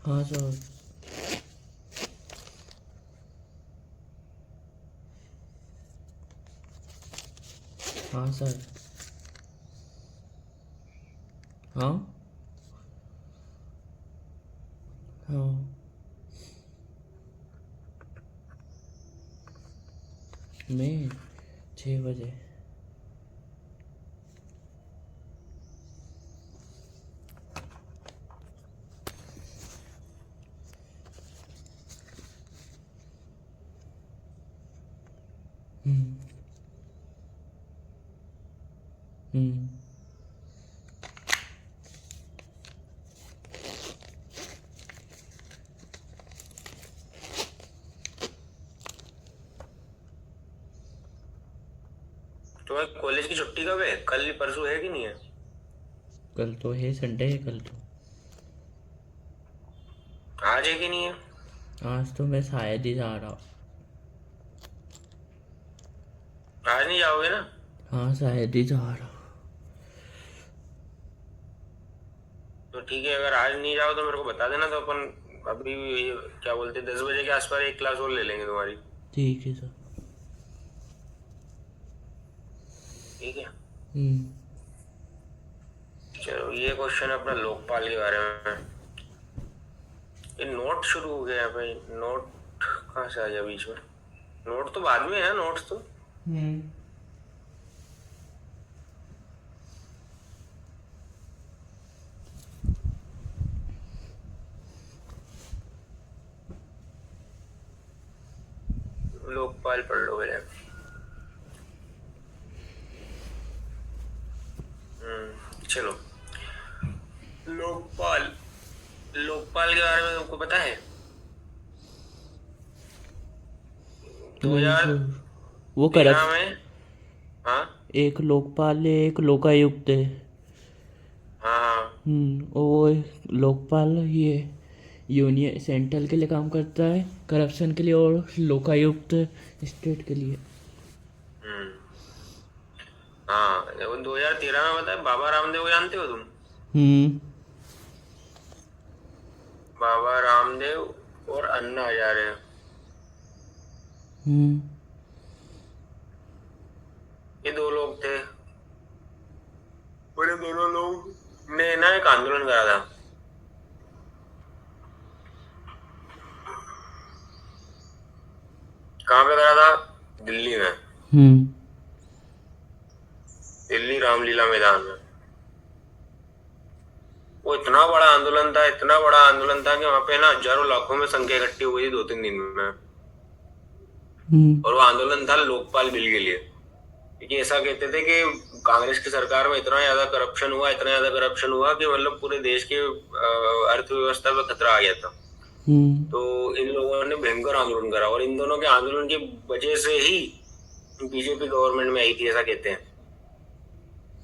हाँ सर। हाँ सर। हाँ हाँ। मैं 6 बजे। हम्म। हम्म। तुम्हें कॉलेज की छुट्टी कब है? कल परसों है कि नहीं है? कल तो है, संडे है कल तो। आज है कि नहीं है? आज तो मैं शायद ही जा रहा हूँ। आज नहीं जाओगे ना? हाँ शायद ही जा रहा हूँ। तो ठीक है, अगर आज नहीं जाओ तो मेरे को बता देना, तो अपन अभी क्या बोलते 10 बजे के आसपास एक क्लास और ले लेंगे तुम्हारी। ठीक है सर। ठीक है। हम्म। चलो, ये क्वेश्चन है अपना लोकपाल के बारे में। ये नोट शुरू हो गया है भाई। नोट कहाँ से आ गया बीच में? नोट तो बाद में है, नोट्स तो। हम्म। लोकपाल पढ़ लो मेरे। चलो, लोकपाल। लोकपाल के बारे में तुमको पता है? नहीं 2013 सर, वो करप्ट। में। हाँ एक लोकपाल है, एक लोकायुक्त है। हाँ हाँ। वो लोकपाल ये यूनियन सेंट्रल के लिए काम करता है करप्शन के लिए, और लोकायुक्त स्टेट के लिए। हम्म। हाँ, देखो 2013 में बताया, बाबा रामदेव को जानते हो तुम? हम्म। बाबा रामदेव और अन्ना हजारे। हम्म। ये दो लोग थे, और ये दोनों लोग ने ना एक आंदोलन करा था। कहाँ पे करा था? दिल्ली में। हम्म। दिल्ली रामलीला मैदान में। वो इतना बड़ा आंदोलन था, इतना बड़ा आंदोलन था कि वहां पे ना हजारों लाखों में संख्या इकट्ठी हुई थी 2-3 दिन में। हम्म। और वो आंदोलन था लोकपाल बिल के लिए। क्योंकि ऐसा कहते थे कि कांग्रेस की सरकार में इतना ज्यादा करप्शन हुआ, इतना ज्यादा करप्शन हुआ कि मतलब पूरे देश के अर्थव्यवस्था पे खतरा आ गया था। हम्म। तो इन लोगों ने भयंकर आंदोलन करा, और इन दोनों के आंदोलन की वजह से ही बीजेपी गवर्नमेंट में आई थी, ऐसा कहते हैं।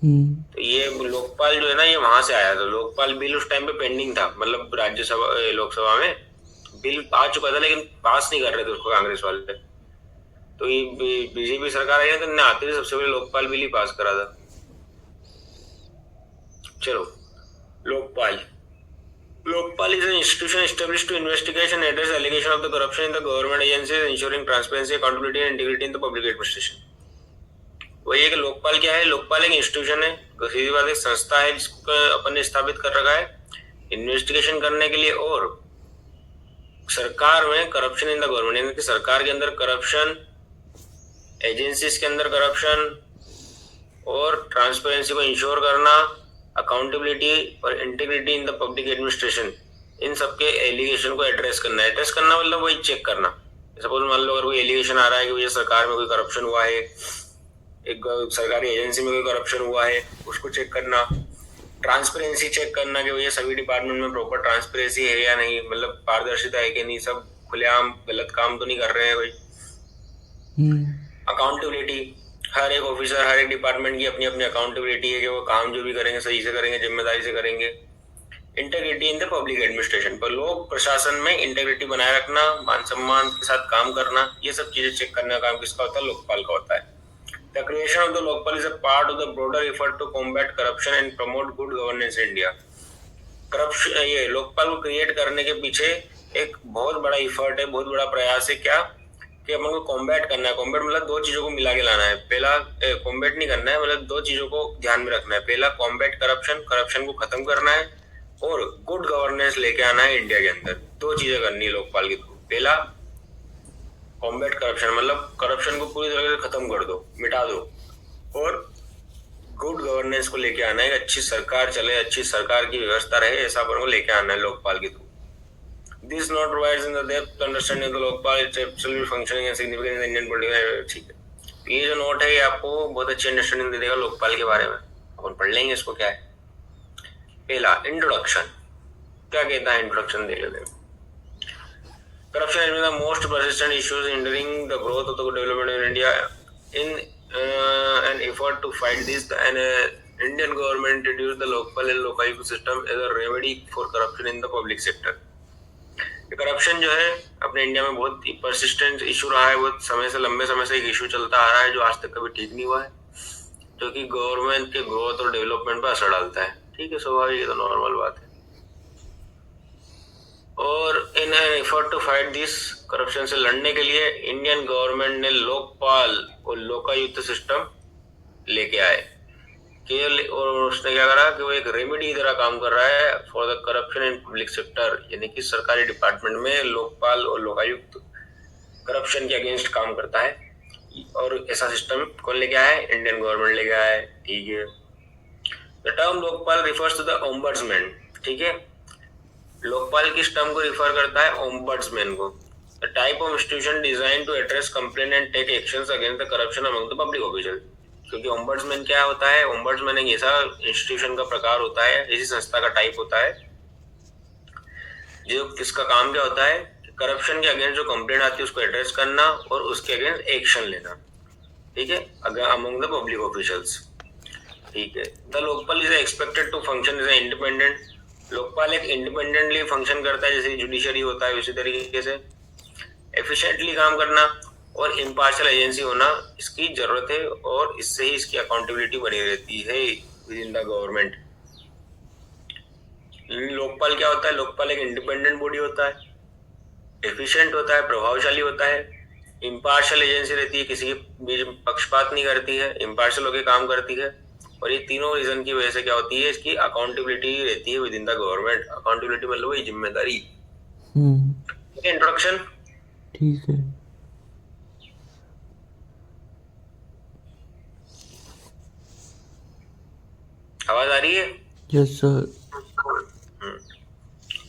हम्म। तो ये लोकपाल जो है ना, ये वहां से आया था। लोकपाल बिल उस टाइम पे पेंडिंग था, मतलब राज्यसभा लोकसभा में बिल आ चुका था, लेकिन पास नहीं कर रहे थे उसको कांग्रेस वाले। तो ये बीजेपी सरकार आई ना, तो इन्हें आते ही सबसे पहले लोकपाल बिल ही पास करा था। चलो, Lokpal. Lokpal is an institution established to investigate and address allegations of the corruption in the government agencies, ensuring transparency, accountability, and integrity in the public administration. वही है कि लोकपाल क्या है? लोकपाल एक इंस्टीट्यूशन है, सीधी बात, एक संस्था है जिसको अपन ने स्थापित कर रखा है इन्वेस्टिगेशन करने के लिए, और सरकार में करप्शन इन द गवर्नमेंट, यानी कि सरकार के अंदर करप्शन, एजेंसीज के अंदर करप्शन, और ट्रांसपेरेंसी को इंश्योर करना, अकाउंटेबिलिटी और integrity in the public administration, इन सबके एलिगेशन को एड्रेस करना। एड्रेस करना मतलब वही चेक करना। सपोज मान लो अगर कोई एलिगेशन आ रहा है कि भैया सरकार में कोई करप्शन हुआ है, एक सरकारी एजेंसी में कोई करप्शन हुआ है, उसको चेक करना। ट्रांसपेरेंसी चेक करना कि भैया सभी डिपार्टमेंट में प्रॉपर ट्रांसपेरेंसी है या नहीं, मतलब पारदर्शिता है कि नहीं, सब खुलेआम गलत काम तो नहीं कर रहे हैं कोई। हम्म। अकाउंटेबिलिटी, हर एक ऑफिसर, हर एक डिपार्टमेंट की अपनी अपनी अकाउंटेबिलिटी है कि वो काम जो भी करेंगे सही से करेंगे, जिम्मेदारी से करेंगे। Integrity in the public administration, पर लोग प्रशासन में इंटेग्रिटी बनाए रखना, मान सम्मान के साथ काम करना, ये सब चीजें चेक करने का काम किसका होता है? लोकपाल का होता है। The creation of the Lokpal is a part of the broader effort to combat corruption and promote good governance in India. Corruption, ये लोकपाल को क्रिएट करने के पीछे एक बहुत बड़ा इफर्ट है, बहुत बड़ा प्रयास है। क्या कि अपन को कॉम्बैट करना है। कॉम्बैट मतलब दो चीजों को मिला के लाना है। पहला कॉम्बैट नहीं करना है, मतलब दो चीजों को ध्यान में रखना है। पहला कॉम्बैट करप्शन, करप्शन को खत्म करना है, और गुड गवर्नेंस लेके आना है इंडिया के अंदर। दो चीजें करनी है लोकपाल के थ्रू। पहला कॉम्बैट करप्शन, मतलब करप्शन को पूरी तरह से खत्म कर दो, मिटा दो, और गुड गवर्नेंस को लेके आना है। अच्छी सरकार चले, अच्छी सरकार की व्यवस्था रहे, ऐसा अपन को लेके आना है लोकपाल के through. This note provides in the depth understanding of the Lokpal, its absolute functioning and significance in the Indian political। ठीक है, ये जो नोट है ये आपको बहुत अच्छी अंडरस्टैंडिंग दे देगा लोकपाल के बारे में। अपन पढ़ लेंगे इसको। क्या है पहला इंट्रोडक्शन, क्या कहता है इंट्रोडक्शन देख लेते हैं। Corruption has been the most persistent issues hindering the growth of the development in India. In an effort to fight this, Indian government introduced the Lokpal and Lokayukt system as a remedy for corruption in the public sector। Corruption जो है अपने India में बहुत persistent issue रहा है। बहुत समय से, लंबे समय से एक इशू चलता आ रहा है जो आज तक कभी ठीक नहीं हुआ है, जो कि गवर्नमेंट के ग्रोथ और डेवलपमेंट पर असर डालता है। ठीक है, स्वाभाविक है, तो नॉर्मल बात है। और in an effort to fight this, corruption से लड़ने के लिए इंडियन गवर्नमेंट ने लोकपाल और लोकायुक्त सिस्टम लेके आए। और उसने क्या करा कि वो एक रेमेडी की तरह काम कर रहा है for the corruption in public sector, यानी कि सरकारी डिपार्टमेंट में लोकपाल और लोकायुक्त करप्शन के अगेंस्ट काम करता है। और ऐसा सिस्टम कौन लेके आया है? इंडियन गवर्नमेंट लेके आया है। ठीक है, the term Lokpal refers to the ombudsman. ठीक है, लोकपाल किस टर्म को रिफर करता है? ओम्बड्समैन को। The type of institution design to address complaint and take actions against the corruption among the public official. क्योंकि ओम्बड्समैन क्या होता है? ओम्बड्समैन एक ऐसा इंस्टीट्यूशन का प्रकार होता है, ऐसी संस्था का टाइप होता है जो किसका काम क्या होता है? करप्शन के अगेंस्ट जो कंप्लेंट आती है उसको एड्रेस करना और उसके अगेंस्ट एक्शन लेना। ठीक है, अमंग द पब्लिक ऑफिशियल्स। ठीक है, the Lokpal is expected to function is independent. Lokpal एक इंडिपेंडेंटली फंक्शन करता है, जैसे जुडिशरी होता है उसी तरीके से एफिशिएंटली काम करना और इम्पार्शियल एजेंसी होना इसकी जरूरत है, और इससे ही इसकी अकाउंटेबिलिटी बनी रहती है with in the government. Lokpal क्या होता है? लोकपाल एक इंडिपेंडेंट बॉडी होता है, एफिशिएंट होता है, प्रभावशाली होता है, इम्पार्शियल एजेंसी रहती है, किसी के बीच पक्षपात नहीं करती है, इम्पार्शियल होकर काम करती है। और ये तीनों रीजन की वजह से क्या होती है? इसकी अकाउंटेबिलिटी रहती है with in the government. Accountability मतलब वही जिम्मेदारी। इंट्रोडक्शन ठीक है। आवाज आ रही है? Yes sir.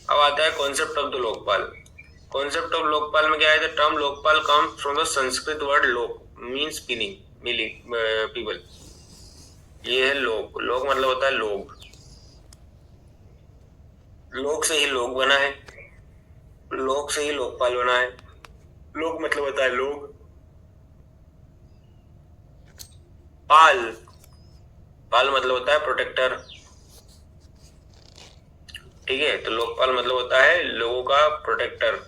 अब आता है concept of the Lokpal. Concept of Lokpal में क्या है? The term Lokpal comes from the Sanskrit word लोक, मींस पीपल। ये है लोक। लोक मतलब होता है लोग। लोक से ही लोग बना है, लोक से ही लोकपाल बना है। लोक मतलब होता है लोग। पाल, पाल मतलब होता है प्रोटेक्टर। ठीक है, तो लोकपाल मतलब होता है लोगों का protector.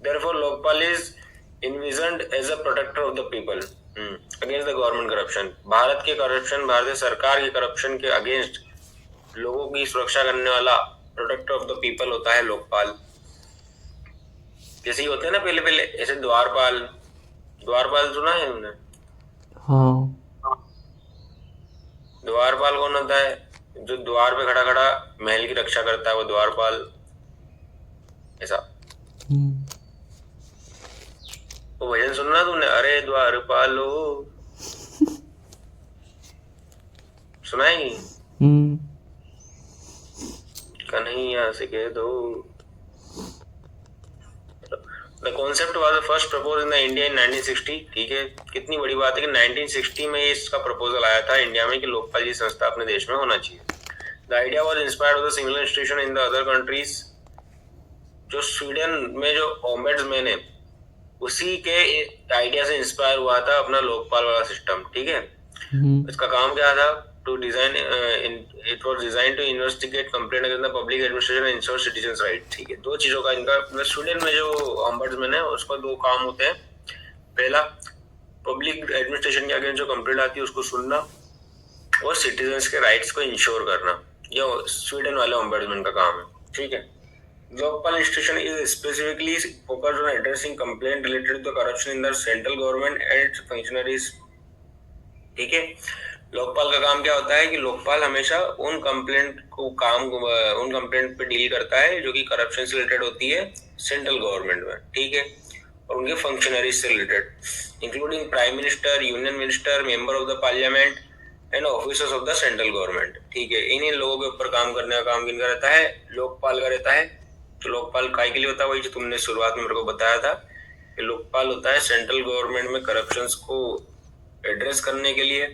Therefore, Lokpal is envisioned as a protector of the people against the government corruption। Bharat के करप्शन, भारतीय सरकार के करप्शन के अगेंस्ट लोगों की सुरक्षा करने वाला प्रोटेक्टर ऑफ द पीपल होता है लोकपाल। जैसे ही होते हैं ना पहले पहले, ऐसे द्वारपाल। द्वारपाल सुना है तुमने? हाँ। द्वारपाल कौन होता है? जो द्वार पे खड़ा खड़ा महल की रक्षा करता है, वो द्वारपाल। ऐसा वो भजन सुनना तुमने? अरे द्वारपालो, सुना ही नहीं? कन्हैया से कह दो। The concept was first proposed in the India in 1960। ठीक है, कितनी बड़ी बात है कि 1960 में इसका प्रपोजल आया था इंडिया में कि लोकपाल जी संस्था अपने देश में होना चाहिए। The idea was inspired of the similar institution in the other countries। जो स्वीडन में जो ओम्बड्समैन है उसी के आइडिया से इंस्पायर हुआ था अपना लोकपाल वाला सिस्टम। ठीक है, इसका काम क्या था? To design, it was design to investigate complaint against the public administration and ensure citizens right. ठीक है, दो चीजों का इनका, मतलब स्वीडन में जो ओम्बड्समैन है उसका दो काम होते हैं। पहला, पब्लिक एडमिनिस्ट्रेशन के अगेंस्ट जो कंप्लेंट आती है उसको सुनना, और सिटीजंस के राइट्स को इंश्योर करना। ये स्वीडन वाले ओम्बड्समैन का काम है, ठीक है। Lokpal institution is specifically focused on addressing complaint related to corruption in the central government and functionaries, ठीक है। लोकपाल का काम क्या होता है कि लोकपाल हमेशा उन कंप्लेंट पे डील करता है जो कि करप्शन से रिलेटेड होती है सेंट्रल गवर्नमेंट में, ठीक है, और उनके फंक्शनरीज से related, including prime minister, union minister, member of the parliament and officers of the central government, ठीक है। इन लोगों के ऊपर काम करने का काम किनका रहता है? लोकपाल का रहता है। तो लोकपाल काय के लिए होता है? वही जो तुमने शुरुआत में मेरे को बताया था कि लोकपाल होता है सेंट्रल गवर्नमेंट में करप्शन को एड्रेस करने के लिए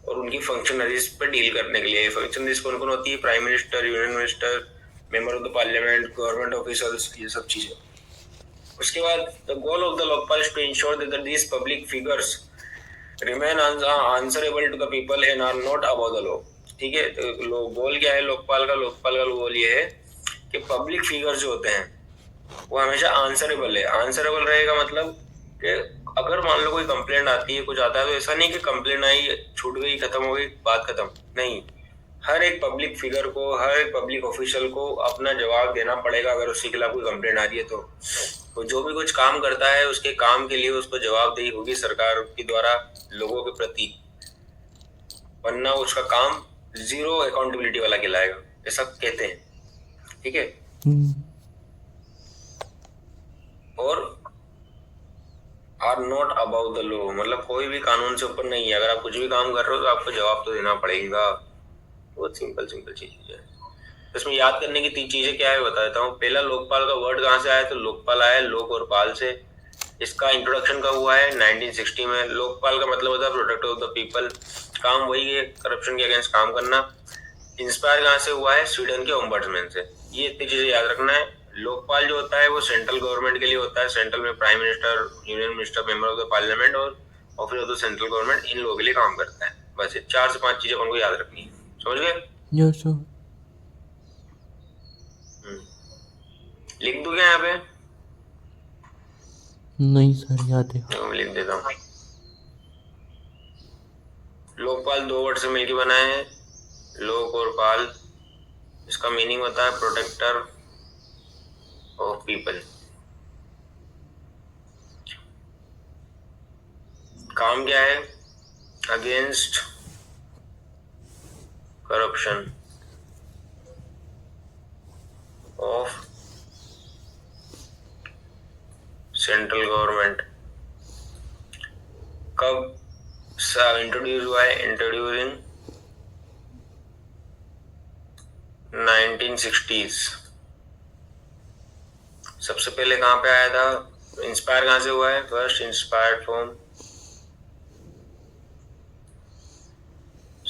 और उनकी फंक्शनरीज पर डील करने के लिए। फंक्शनरीज कौन कौन होती है? Prime minister, union minister, member of the parliament, government officers, ये सब चीजें। उसके बाद the goal of the Lokpal is to ensure that these public figures remain answerable to the people and are not above the law, ठीक है। तो गोल क्या है लोकपाल का? लोकपाल का गोल ये है कि पब्लिक फिगर्स जो होते हैं वो हमेशा आंसरेबल है। आंसरेबल रहेगा मतलब कि अगर मान लो कोई कंप्लेंट आती है, कुछ आता है, तो ऐसा नहीं कि कंप्लेंट आई, छूट गई, खत्म हो गई, बात खत्म, नहीं। हर एक पब्लिक फिगर को, हर एक पब्लिक ऑफिशियल को अपना जवाब देना पड़ेगा अगर उसके खिलाफ कोई कंप्लेंट आ रही है तो जो भी कुछ काम करता है उसके काम के लिए उसको जवाबदेही होगी सरकार के द्वारा लोगों के प्रति, वरना उसका काम जीरो अकाउंटेबिलिटी वाला कहलाएगा, ऐसा कहते हैं, ठीक है। और are not above the law मतलब कोई भी कानून से ऊपर नहीं है। अगर आप कुछ भी काम कर रहे हो तो आपको जवाब तो देना पड़ेगा। बहुत सिंपल चीज है। इसमें याद करने की 3 चीजें क्या है बता देता हूँ। पहला, लोकपाल का वर्ड कहाँ से आया? तो लोकपाल आया लोक और पाल से। इसका इंट्रोडक्शन कब हुआ है? 1960 में। लोकपाल का मतलब होता है प्रोटेक्टर ऑफ द पीपल। काम वही है, करप्शन के अगेंस्ट काम करना। इंस्पायर कहाँ से हुआ है? स्वीडन के ओम्बड्समैन से। ये इतनी चीजें याद रखना है। लोकपाल जो होता है वो सेंट्रल गवर्नमेंट के लिए होता है। सेंट्रल में prime minister, union minister, member of the parliament और office of the central government, इन लोगों के लिए काम करता है। बस ये 4 से 5 चीजें अपन को याद रखनी है। समझ गए? Yes sir. लिख दूं क्या यहाँ पे? नहीं सर, याद है। मैं लिख देता हूँ। लोकपाल 2 वर्ड से मिलकर बना है, लोक और पाल। इसका मीनिंग होता है प्रोटेक्टर ऑफ पीपल। काम क्या है? Against corruption of central government. कब इंट्रोड्यूस हुआ है? इंट्रोड्यूस इन 1960s। सबसे पहले कहाँ पे आया था? इंस्पायर कहाँ से हुआ है? फर्स्ट इंस्पायर्ड फ्रॉम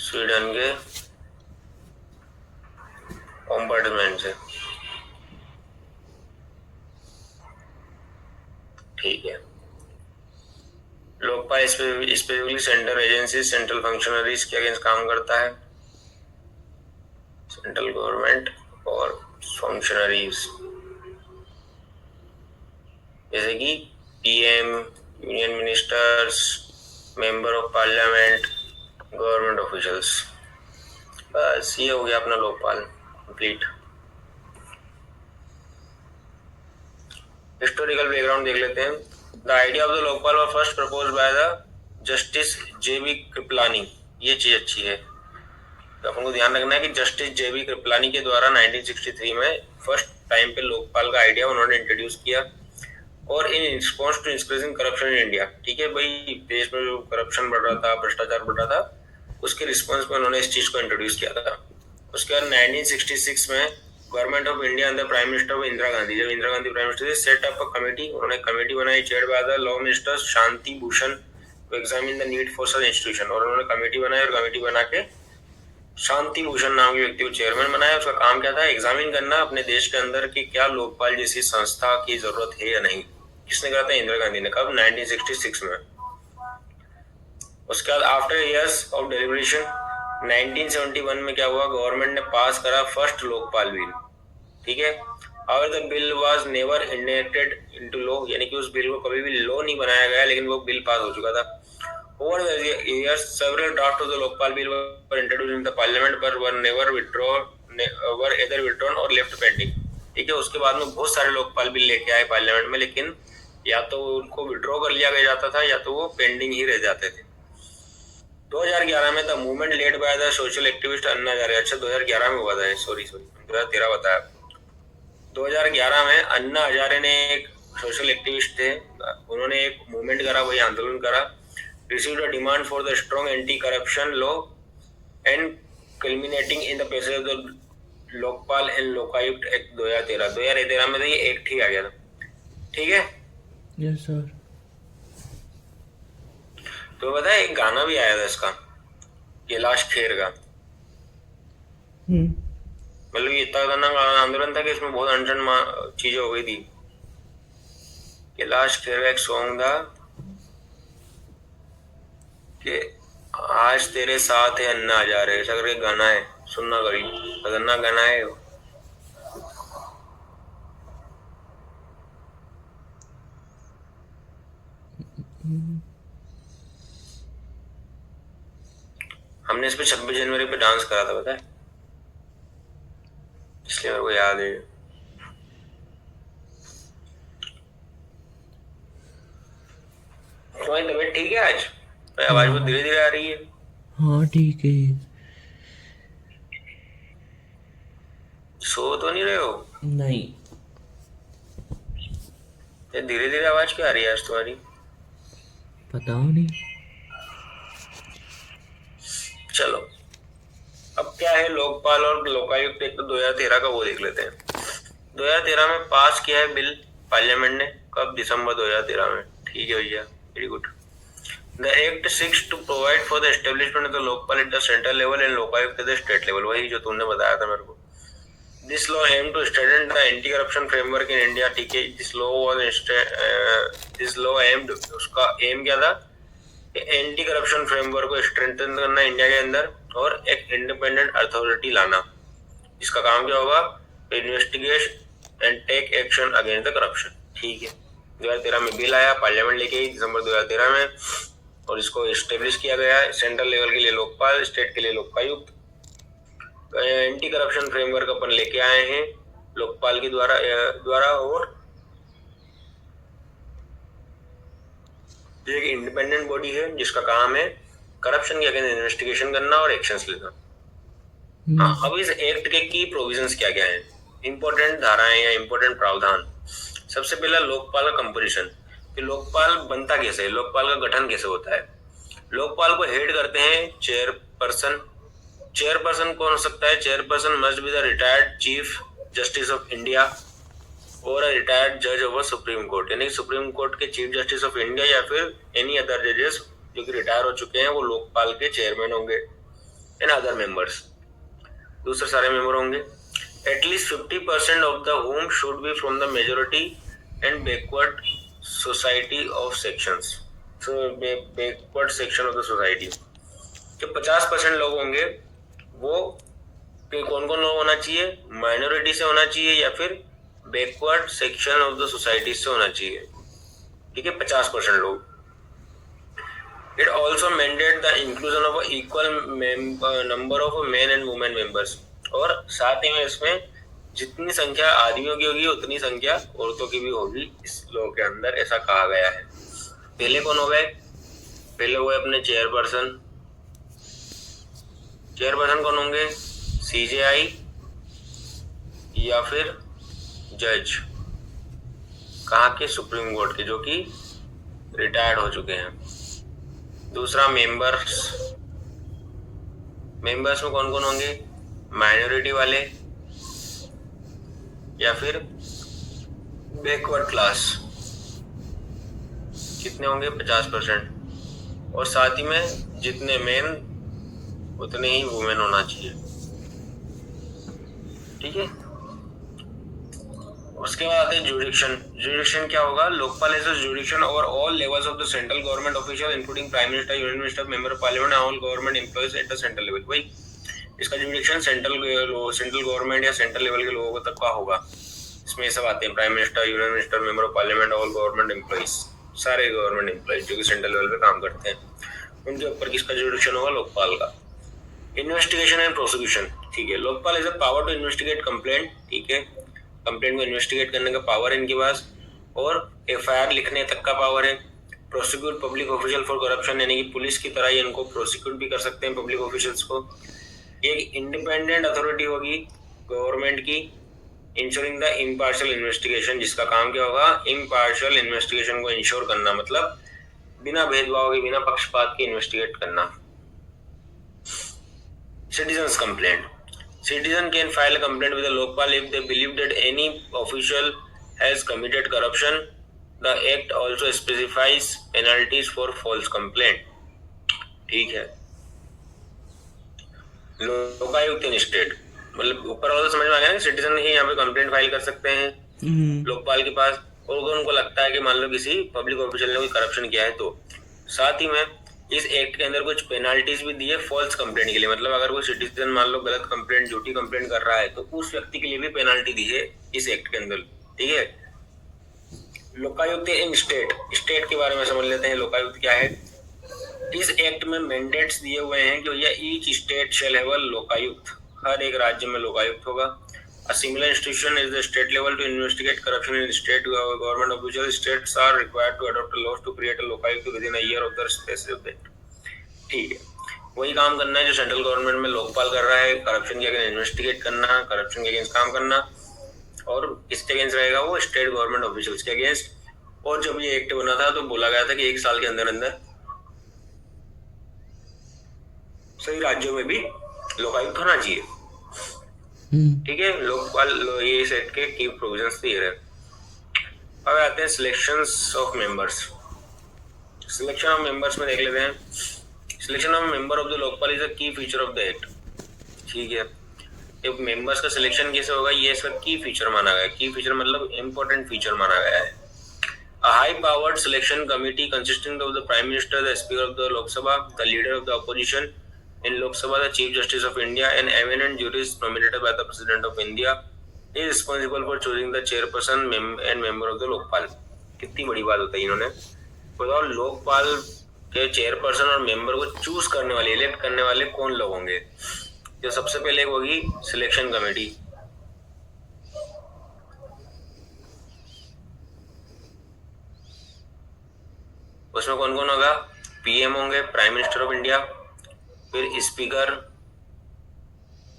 स्वीडन के ओम्बड्समैन से, ठीक है। Lokpal specifically central agency, central functionaries के अगेंस्ट काम करता है, सेंट्रल गवर्नमेंट और फंक्शनरीज जैसे कि PM, union ministers, member of parliament, government officials. बस ये हो गया अपना लोकपाल कंप्लीट। हिस्टोरिकल बैकग्राउंड देख लेते हैं। The idea of the Lokpal was first proposed by the justice J B Kripalani. ये चीज अच्छी है, तो अपन को ध्यान रखना है कि जस्टिस जेबी कृपलानी के द्वारा 1963 में फर्स्ट टाइम पे लोकपाल का आइडिया उन्होंने इंट्रोड्यूस किया, और in response to increasing corruption in India. ठीक है भाई, देश में जो करप्शन बढ़ रहा था, भ्रष्टाचार बढ़ रहा था, उसके रिस्पॉन्स में उन्होंने इस चीज को इंट्रोड्यूस किया था। उसके बाद 1966 में government of India under prime minister of Indira Gandhi, जब इंदिरा गांधी प्राइम मिनिस्टर थे, सेट अप अ कमेटी। उन्होंने कमेटी बनाई chaired by the law minister Shanti Bhushan to examine the need for such institution. और उन्होंने कमेटी बनाई और कमेटी बना के शांति भूषण नाम के व्यक्ति को चेयरमैन बनाया। उसका काम क्या था? एग्जामिन करना अपने देश के अंदर कि क्या लोकपाल जैसी संस्था की जरूरत है या नहीं। किसने कहा था? इंदिरा गांधी ने। कब? 1966 में। उसके बाद आफ्टर इयर्स ऑफ डेलिब्रेशन 1971 में क्या हुआ? गवर्नमेंट ने पास करा फर्स्ट लोकपाल बिल। ठीक है। और the bill was never enacted into law, यानी कि उस बिल को कभी भी लॉ नहीं बनाया गया, लेकिन वो बिल पास हो चुका था। Over the years several draft of the Lokpal bill were introduced in the parliament but were never were either withdrawn और लेफ्ट पेंडिंग। ठीक है, उसके बाद में बहुत सारे लोकपाल बिल लेके आए पार्लियामेंट में, लेकिन या तो उनको विड्रॉ कर लिया गया जाता था या तो वो पेंडिंग ही रह जाते थे। 2011 में the movement led by the social activist Anna Hazare, अच्छा 2011 में हुआ था, सॉरी 2013 बताया। 2011 में अन्ना हजारे ने एक सोशल एक्टिविस्ट थे, उन्होंने एक मूवमेंट करा, वही आंदोलन करा, received a demand for the strong anti corruption law and culminating in the passage of the Lokpal and Lokayukta act 2013 में तो ये एक्ट ही आ गया था। ठीक है, यस सर। तो पता है एक गाना भी आया था इसका, कैलाश खेर का। मतलब ये इतना खतरनाक आंदोलन था कि इसमें बहुत अनशन चीजें हो गई थी। कैलाश खेर का एक सॉन्ग था कि आज तेरे साथ है अन्ना हजारे, ऐसा करके गाना है, सुनना कभी, खतरनाक गाना है। हमने इस पे 26 जनवरी पे डांस करा था, पता है, इसलिए मेरे को याद है। तुम्हारी तबीयत ठीक है आज? आवाज बहुत धीरे धीरे आ रही है। हाँ ठीक है। सो तो नहीं रहे हो? नहीं। ये धीरे धीरे आवाज क्यों आ रही है आज तुम्हारी? पता नहीं। चलो, अब क्या है, लोकपाल और लोकायुक्त एक तो 2013 का वो देख लेते हैं। 2013 में पास किया है बिल पार्लियामेंट ने, कब? दिसंबर 2013 में। ठीक है भैया, very good. The Act seeks to provide for the establishment of the Lokpal at the central level and Lokayukt at the state level, वही जो तुमने बताया था मेरे को। This law aimed to strengthen the anti-corruption framework in India। ठीक है, this law aimed, उसका एम क्या था कि एंटी करप्शन फ्रेमवर्क को स्ट्रेंथन करना इंडिया के अंदर और एक इंडिपेंडेंट अथॉरिटी लाना, इसका काम क्या होगा, investigate and take action against the corruption. ठीक है, 2013 में बिल आया, पार्लियामेंट लेके आई दिसंबर 2013 में, और इसको एस्टेब्लिश किया गया है। सेंट्रल लेवल के लिए लोकपाल, स्टेट के लिए लोकायुक्त। एंटी करप्शन फ्रेमवर्क अपन लेके आए हैं लोकपाल के द्वारा और एक इंडिपेंडेंट बॉडी है जिसका काम है करप्शन के अगेंस्ट इन्वेस्टिगेशन करना और एक्शंस लेना। हाँ, अब इस एक्ट के की प्रोविजंस क्या क्या हैं, इंपॉर्टेंट धाराएं या इंपॉर्टेंट प्रावधान। सबसे पहला लोकपाल का कंपोजिशन, कि लोकपाल बनता कैसे है, लोकपाल का गठन कैसे होता है। लोकपाल को हेड करते हैं चेयरपर्सन। चेयरपर्सन कौन हो सकता है? Chairperson must be the retired chief justice of India और रिटायर्ड जज ऑफ सुप्रीम कोर्ट, यानी सुप्रीम कोर्ट के चीफ जस्टिस ऑफ इंडिया या फिर एनी अदर जजेस जो कि रिटायर हो चुके हैं, वो लोकपाल के चेयरमैन होंगे एंड अदर मेंबर्स, दूसरे सारे मेंबर होंगे। At least 50% of the home should be from the majority and backward society of sections, backward section of the society. जो 50% लोग होंगे वो कौन कौन लोग होना चाहिए? माइनॉरिटी से होना चाहिए या फिर backward section of the society से होना चाहिए। ठीक है, 50% लोग। It also mandate the inclusion of equal number of main and women members, और साथ ही में इसमें जितनी संख्या आदमियों की होगी उतनी संख्या औरतों की भी होगी इस लॉ के अंदर, ऐसा कहा गया है। पहले कौन हो गए? पहले हुए अपने चेयरपर्सन। चेयरपर्सन कौन होंगे? सीजेआई या फिर जज, कहाँ के? सुप्रीम कोर्ट के, जो कि रिटायर्ड हो चुके हैं। दूसरा मेंबर्स, मेंबर्स में कौन कौन होंगे? माइनॉरिटी वाले या फिर बैकवर्ड क्लास, कितने होंगे? 50%, और साथ ही में जितने मेन उतने ही वुमेन होना चाहिए। ठीक है, उसके बाद आते हैं जुडिक्शन। जुडिक्शन क्या होगा? Lokpal has जुडिक्शन over all levels of the central government official including prime minister, union minister, member of parliament and all government employees at the central level. भाई इसका जुडिक्शन सेंट्रल गवर्नमेंट या सेंट्रल लेवल के लोगों तक का होगा। इसमें सब आते हैं prime minister, union minister, member of parliament, all government employees, सारे गवर्नमेंट एम्प्लॉइज जो कि सेंट्रल लेवल पे काम करते हैं, उनके ऊपर किसका जुडिक्शन होगा? लोकपाल का। इन्वेस्टिगेशन एंड प्रोसिक्यूशन, ठीक है, Lokpal is a power to investigate complaint, ठीक है, कंप्लेंट को इन्वेस्टिगेट करने का पावर है इनके पास, और एफआईआर लिखने तक का पावर है। Prosecute public official for corruption, यानी कि पुलिस की तरह ही इनको प्रोसिक्यूट भी कर सकते हैं पब्लिक ऑफिशियल्स को। एक इंडिपेंडेंट अथॉरिटी होगी गवर्नमेंट की, इंश्योरिंग द इम्पार्शियल इन्वेस्टिगेशन, जिसका काम क्या होगा, इम्पार्शियल इन्वेस्टिगेशन को इंश्योर करना, मतलब बिना भेदभाव के, बिना पक्षपात के इन्वेस्टिगेट करना। Citizens complaint. Citizen can file a complaint with the Lokpal if they believe that any official has committed corruption. The Act also specifies penalties for false complaint. ठीक है, लोकायुक्त इन स्टेट, मतलब ऊपर वाला तो समझ में आ गया ना, सिटीजन ही यहाँ पे कंप्लेंट फाइल कर सकते हैं लोकपाल के पास, और अगर उनको लगता है कि मान लो किसी पब्लिक ऑफिशियल ने कोई करप्शन किया है तो। साथ ही में इस एक्ट के अंदर कुछ पेनाल्टीज भी दी है फॉल्स कंप्लेंट के लिए, मतलब अगर कोई सिटीजन मान लो गलत कंप्लेंट, झूठी कंप्लेंट कर रहा है तो उस व्यक्ति के लिए भी पेनाल्टी दी है इस एक्ट के अंदर, ठीक है। लोकायुक्त इन स्टेट, स्टेट के बारे में समझ लेते हैं लोकायुक्त क्या है। इस एक्ट में मैंडेट्स दिए हुए हैं कि भैया each state shall have a Lokayukta, हर एक राज्य में लोकायुक्त होगा। A similar institution is the state level to investigate corruption in state government officials. States are required to adopt laws to create a locality within a year of the specific date. ठीक है, वही काम करना है जो central government में लोकपाल कर रहा है, करप्शन के अगेंस्ट इन्वेस्टिगेट करना, करप्शन के अगेंस्ट काम करना, और किसके अगेंस्ट रहेगा वो, स्टेट गवर्नमेंट ऑफिशियल्स के अगेंस्ट। और जब ये एक्ट बना था तो बोला गया था कि 1 साल के अंदर अंदर सभी राज्यों में भी लोकायुक्त होना चाहिए, ठीक है। लोकपाल, ये इस एक्ट के की प्रोविजंस थे ये। अब आते हैं selections of members. Selection of members में देख लेते हैं। Selection of member of the Lokpal is अ की फीचर ऑफ द एक्ट, ठीक है। अब मेंबर्स का सिलेक्शन कैसे होगा, ये इसका की फीचर माना गया है। की फीचर मतलब इंपॉर्टेंट फीचर माना गया है। A high powered selection committee consisting of the Prime Minister, the Speaker of the Lok Sabha, the Leader of the Opposition in Lok Sabha, the Chief Justice of India, and eminent jurists nominated by the President of India is responsible for choosing the chairperson and member of the Lokpal. कितनी बड़ी बात होता है, इन्होंने बताओ लोकपाल के chairperson और member को चूज करने वाले, इलेक्ट करने वाले कौन लोग होंगे। तो सबसे पहले होगी सिलेक्शन कमेटी, उसमें कौन कौन होगा, पीएम होंगे, प्राइम मिनिस्टर ऑफ इंडिया, फिर स्पीकर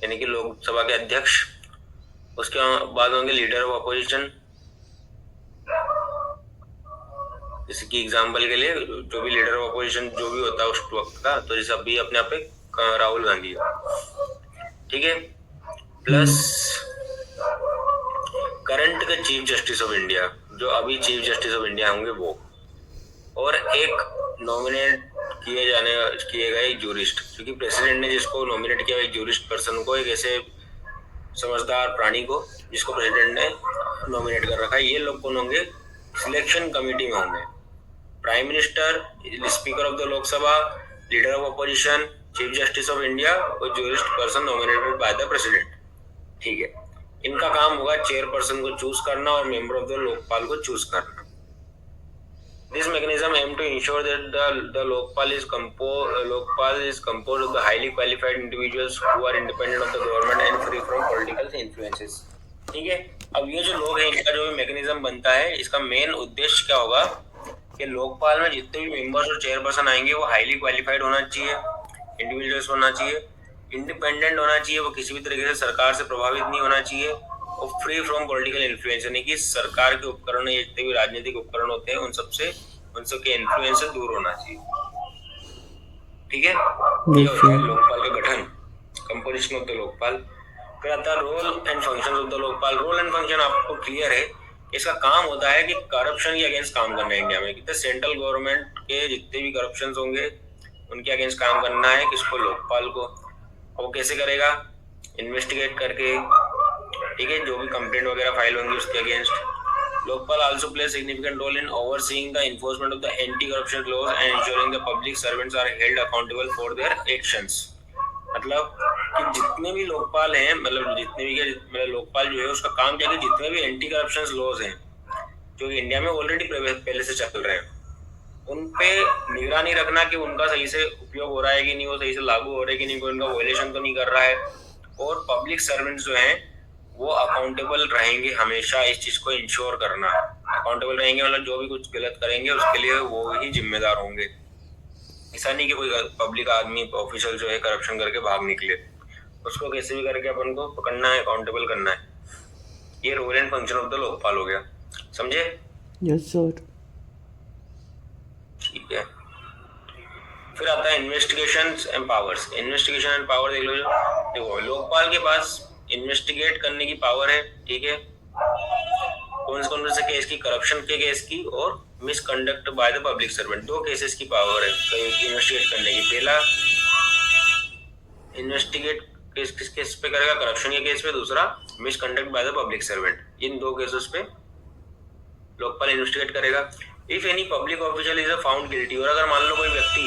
यानी कि लोकसभा के अध्यक्ष, उसके बाद होंगे लीडर ऑफ अपोजिशन। जैसे कि एग्जांपल के लिए जो भी लीडर ऑफ अपोजिशन जो भी होता है उस वक्त का, तो जैसे अभी अपने आप पे राहुल गांधी है, ठीक है। प्लस करंट के चीफ जस्टिस ऑफ इंडिया, जो अभी चीफ जस्टिस ऑफ इंडिया होंगे वो, और एक नॉमिनेट किए गए एक जूरिस्ट, क्योंकि प्रेसिडेंट ने जिसको नॉमिनेट किया एक जूरिस्ट पर्सन को, एक ऐसे समझदार प्राणी को जिसको प्रेसिडेंट ने नॉमिनेट कर रखा है। ये लोग कौन होंगे, सिलेक्शन कमेटी में होंगे। Prime minister, speaker of the Lok Sabha, leader of opposition, chief justice of India और jurist person nominated by the president, ठीक है। इनका काम होगा चेयरपर्सन को चूज करना और मेंबर ऑफ द लोकपाल को चूज करना। This mechanism aims to ensure that the Lokpal is composed of the highly qualified individuals who are independent of the government and free from political influences. ठीक है, अब ये जो लोग हैं इनका जो मैकेनिज्म बनता है, इसका मेन उद्देश्य क्या होगा कि लोकपाल में जितने भी मेंबर्स और चेयरपर्सन आएंगे वो हाईली क्वालिफाइड होना चाहिए, इंडिविजुअल्स होना चाहिए, इंडिपेंडेंट होना चाहिए, वो किसी भी तरीके से सरकार से प्रभावित नहीं होना चाहिए, और फ्री फ्रॉम पॉलिटिकल इन्फ्लुएंस, यानी कि सरकार के उपकरण, जितने भी राजनीतिक उपकरण होते हैं उन सबके इन्फ्लुएंस से दूर होना चाहिए, ठीक है। ये होता है लोकपाल का गठन, कंपोजिशन ऑफ द लोकपाल। फिर आता है role and function of the Lokpal. Role and function आपको क्लियर है, इसका काम होता है कि करप्शन के अगेंस्ट काम करना है इंडिया में, कितने सेंट्रल गवर्नमेंट के जितने भी करप्शन होंगे उनके अगेंस्ट काम करना है, किसको, लोकपाल को। वो कैसे करेगा, इन्वेस्टिगेट करके, ठीक है, जो भी कंप्लेंट वगैरह फाइल होंगी उसके against. Lokpal also plays significant role in overseeing the enforcement of the anti-corruption laws and ensuring the public servants are held accountable for their actions। मतलब कि जितने भी लोकपाल हैं, मतलब लोकपाल जो है उसका काम क्या है कि जितने भी एंटी करप्शन लॉज हैं जो इंडिया में ऑलरेडी पहले से चल रहे हैं, उन पे निगरानी रखना कि उनका सही से उपयोग हो रहा है कि नहीं, वो सही से लागू हो रहा है कि नहीं, कोई उनका वायलेशन तो नहीं कर रहा है, और पब्लिक सर्वेंट्स जो हैं वो अकाउंटेबल रहेंगे, हमेशा इस चीज को इंश्योर करना। अकाउंटेबल रहेंगे मतलब जो भी कुछ गलत करेंगे उसके लिए वो ही जिम्मेदार होंगे। ऐसा नहीं कि कोई पब्लिक आदमी ऑफिशियल जो है करप्शन करके भाग निकले, उसको कैसे भी करके अपन को पकड़ना है, अकाउंटेबल करना है। ये role and function of the Lokpal हो गया, समझे? Yes sir. ठीक है, फिर आता है investigation and powers. Investigation and power देख लो। देखो लोकपाल के पास इन्वेस्टिगेट करने की पावर है, ठीक है, कौन से केस की, करप्शन के केस की और misconduct by the public servant, दो केसेस की पावर है इन्वेस्टिगेट करने की। पहला इन्वेस्टिगेट किस केस पे करेगा, करप्शन के केस पे, दूसरा misconduct by the public servant. इन दो केसेस पे लोकपाल इन्वेस्टिगेट करेगा। If any public official is found guilty, और अगर मान लो कोई व्यक्ति,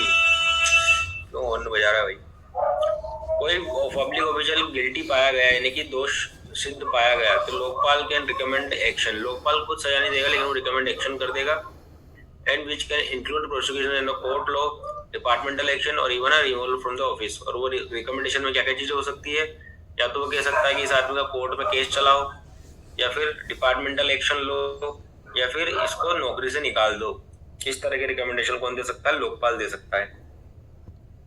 क्यों हॉर्न बजा रहा है भाई, कोई पब्लिक ऑफिशियल गिल्टी पाया गया यानी कि दोष सिद्ध पाया गया, तो Lokpal can recommend action. Lokpal खुद सजा नहीं देगा लेकिन वो रिकमेंड एक्शन कर देगा। And which can include prosecution in court law, departmental action और even a removal from the office. और वो रिकमेंडेशन में क्या क्या चीजें हो सकती है, या तो वो कह सकता है कि इस आदमी का कोर्ट में केस चलाओ, या फिर डिपार्टमेंटल एक्शन लो, या फिर इसको नौकरी से निकाल दो। इस तरह के रिकमेंडेशन कौन दे सकता है, लोकपाल दे सकता है,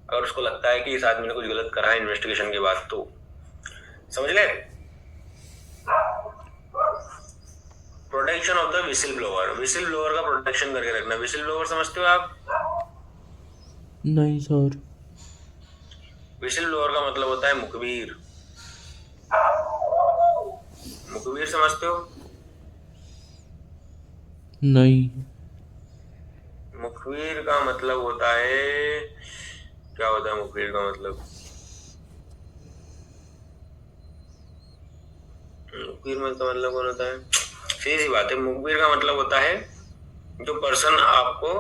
अगर उसको लगता है कि इस आदमी ने कुछ गलत करा है इन्वेस्टिगेशन के बाद। तो समझ गए? Protection of the whistle blower. Whistle blower का प्रोटेक्शन करके रखना। विसिल ब्लोअर समझते हो आप? नहीं सर। विसिल ब्लोअर का मतलब होता है मुखबिर। मुखबिर समझते हो? नहीं। मुखबिर का मतलब होता है, क्या होता है मुखबिर का मतलब? मुखबिर में का मतलब कौन होता है? सीधी बात है, मुखबिर का मतलब होता है जो पर्सन आपको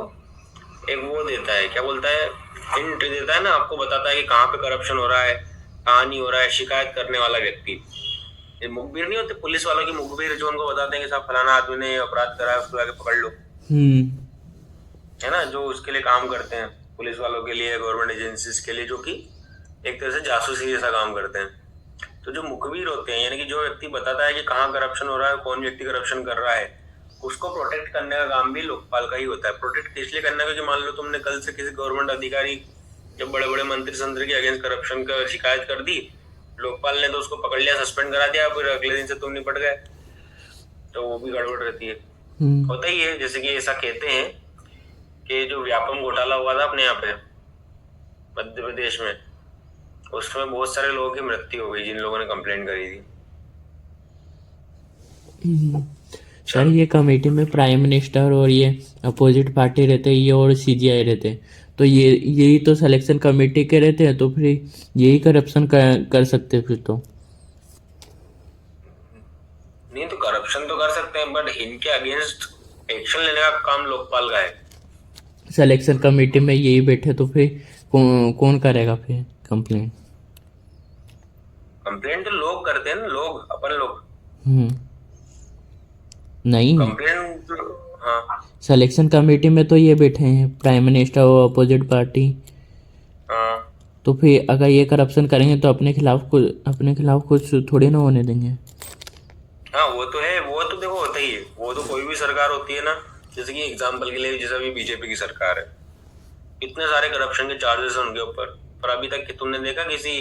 एक वो देता है, क्या बोलता है, हिंट देता है ना, आपको बताता है कि कहाँ पे करप्शन हो रहा है, कहाँ नहीं हो रहा है, शिकायत करने वाला व्यक्ति। ये मुखबिर नहीं होते पुलिस वालों की मुखबिर, जो उनको बताते हैं कि साहब फलाना आदमी ने अपराध करा है, उसको आके पकड़ लो, है ना, जो उसके लिए काम करते हैं पुलिस वालों के लिए, गवर्नमेंट एजेंसीज के लिए, जो कि एक तरह से जासूसी जैसा काम करते हैं। तो जो मुखबिर होते हैं यानी कि जो व्यक्ति बताता है कि कहाँ करप्शन हो रहा है, कौन व्यक्ति करप्शन कर रहा है, उसको प्रोटेक्ट करने का काम भी लोकपाल का ही होता है। प्रोटेक्ट इसलिए करने का कि मान लो तुमने कल से किसी गवर्नमेंट अधिकारी या बड़े बड़े मंत्री संतरी के अगेंस्ट करप्शन का शिकायत कर दी, लोकपाल ने तो उसको पकड़ लिया, सस्पेंड करा दिया, फिर अगले दिन से तुम निपट गए, तो वो भी गड़बड़ रहती है। होता ही है, जैसे कि ऐसा कहते हैं कि जो व्यापम घोटाला हुआ था अपने यहाँ पे मध्य प्रदेश में, उसमें बहुत सारे लोगों की मृत्यु हो गई जिन लोगों ने कंप्लेंट करी थी। सर ये कमेटी में प्राइम मिनिस्टर और ये अपोजिट पार्टी रहते हैं, ये और सीजीआई रहते हैं, तो ये यही तो सिलेक्शन कमेटी के रहते हैं, तो फिर यही करप्शन कर सकते हैं फिर तो। नहीं तो करप्शन तो कर सकते हैं, बट इनके अगेंस्ट एक्शन लेने का काम लोकपाल का है। सिलेक्शन कमेटी में यही बैठे तो फिर कौन करेगा फिर कंप्लेंट? कंप्लेंट तो लोग करते हैं ना, लोग, अपन लोग। नहीं, कंप्लेंट, हाँ, सिलेक्शन कमेटी में तो ये बैठे हैं प्राइम मिनिस्टर और अपोजिट पार्टी। हाँ, तो फिर अगर ये करप्शन करेंगे तो अपने खिलाफ कुछ थोड़ी ना होने देंगे। हाँ वो तो है, वो तो देखो होता ही है, वो तो कोई भी सरकार होती है ना, जैसे कि एग्जाम्पल के लिए जैसे अभी बीजेपी की सरकार है, इतने सारे करप्शन के चार्जेस हैं उनके ऊपर, पर अभी तक कि तुमने देखा किसी